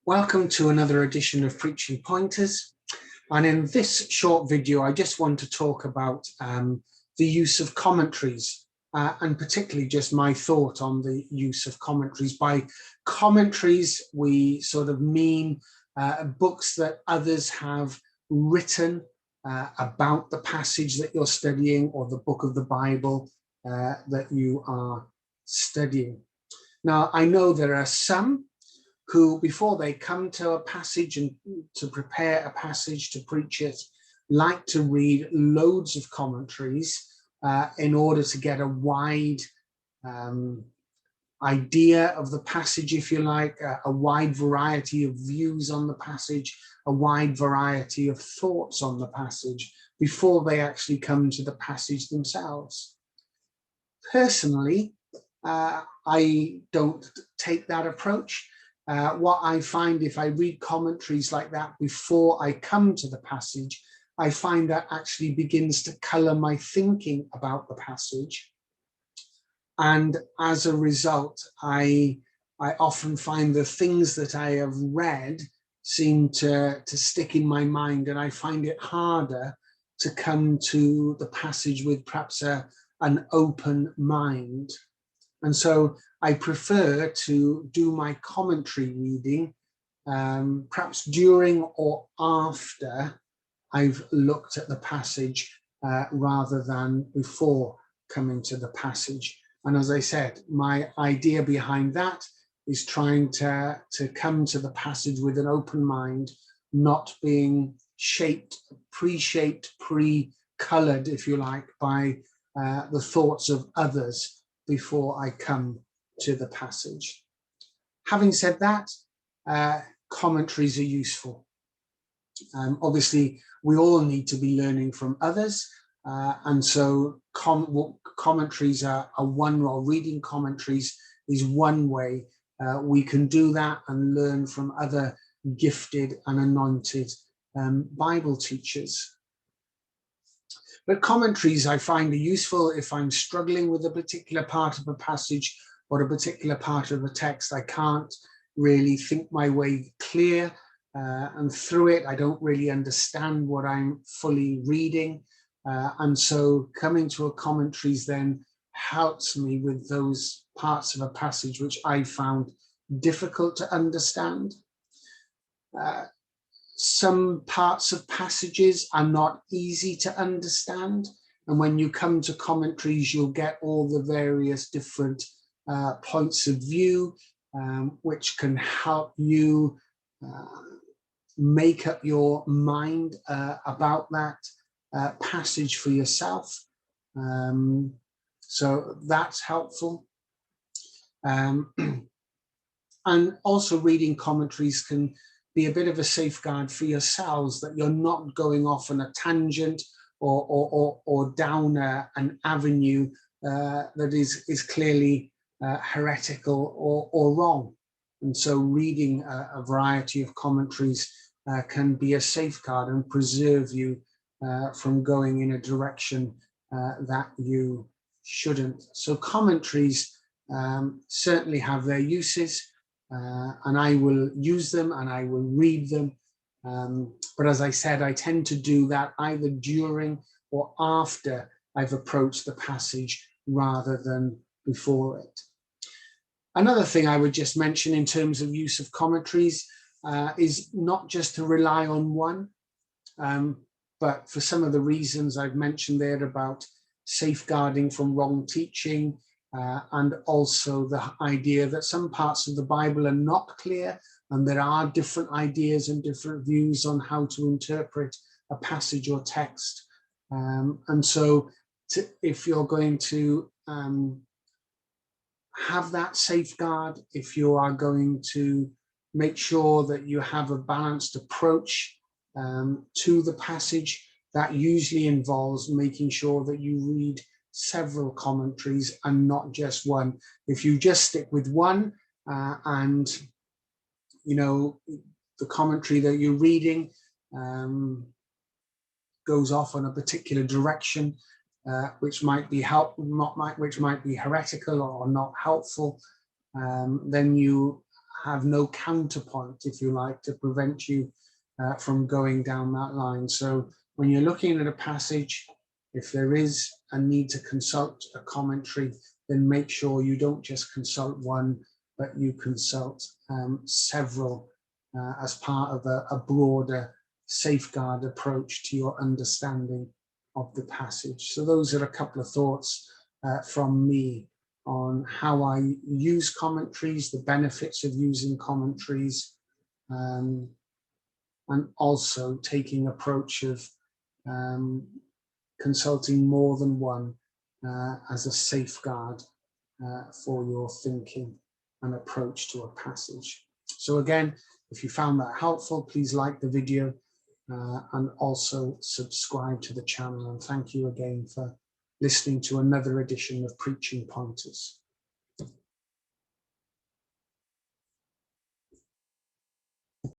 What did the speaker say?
Welcome to another edition of Preaching Pointers. And in this short video, I just want to talk about the use of commentaries and particularly just my thought on the use of commentaries. By commentaries, we sort of mean books that others have written about the passage that you're studying or the book of the Bible that you are studying. Now, I know there are some who, before they come to a passage and to prepare a passage to preach it, like to read loads of commentaries in order to get a wide idea of the passage, if you like, a wide variety of views on the passage, a wide variety of thoughts on the passage before they actually come to the passage themselves. Personally, I don't take that approach. What I find if I read commentaries like that before I come to the passage, I find that actually begins to colour my thinking about the passage. And as a result, I often find the things that I have read seem to stick in my mind, and I find it harder to come to the passage with perhaps an open mind. And so I prefer to do my commentary reading, perhaps during or after I've looked at the passage rather than before coming to the passage. And as I said, my idea behind that is trying to come to the passage with an open mind, not being shaped, pre-colored, if you like, by the thoughts of others before I come to the passage. Having said that, commentaries are useful. Obviously, we all need to be learning from others, and so commentaries are one, or reading commentaries is one way we can do that and learn from other gifted and anointed Bible teachers. But commentaries I find are useful if I'm struggling with a particular part of a passage or a particular part of a text. I can't really think my way clear and through it. I don't really understand what I'm fully reading. And so coming to a commentaries then helps me with those parts of a passage which I found difficult to understand. Some parts of passages are not easy to understand, and when you come to commentaries, you'll get all the various different points of view, which can help you make up your mind about that passage for yourself. So that's helpful. And also reading commentaries can be a bit of a safeguard for yourselves, that you're not going off on a tangent or down an avenue that is clearly heretical or wrong. And so reading a variety of commentaries can be a safeguard and preserve you from going in a direction that you shouldn't. So commentaries certainly have their uses. And I will use them and I will read them. But as I said, I tend to do that either during or after I've approached the passage rather than before it. Another thing I would just mention in terms of use of commentaries is not just to rely on one, but for some of the reasons I've mentioned there about safeguarding from wrong teaching, and also the idea that some parts of the Bible are not clear and there are different ideas and different views on how to interpret a passage or text. And so if you're going to have that safeguard, if you are going to make sure that you have a balanced approach to the passage, that usually involves making sure that you read several commentaries and not just one. If you just stick with one and you know the commentary that you're reading goes off on a particular direction, which might be which might be heretical or not helpful, then you have no counterpoint, if you like, to prevent you from going down that line. So when you're looking at a passage, if there is a need to consult a commentary, then make sure you don't just consult one, but you consult several as part of a broader safeguard approach to your understanding of the passage. So those are a couple of thoughts from me on how I use commentaries, the benefits of using commentaries, and also taking approach of consulting more than one as a safeguard for your thinking and approach to a passage. So again, if you found that helpful, please like the video and also subscribe to the channel. And thank you again for listening to another edition of Preaching Pointers.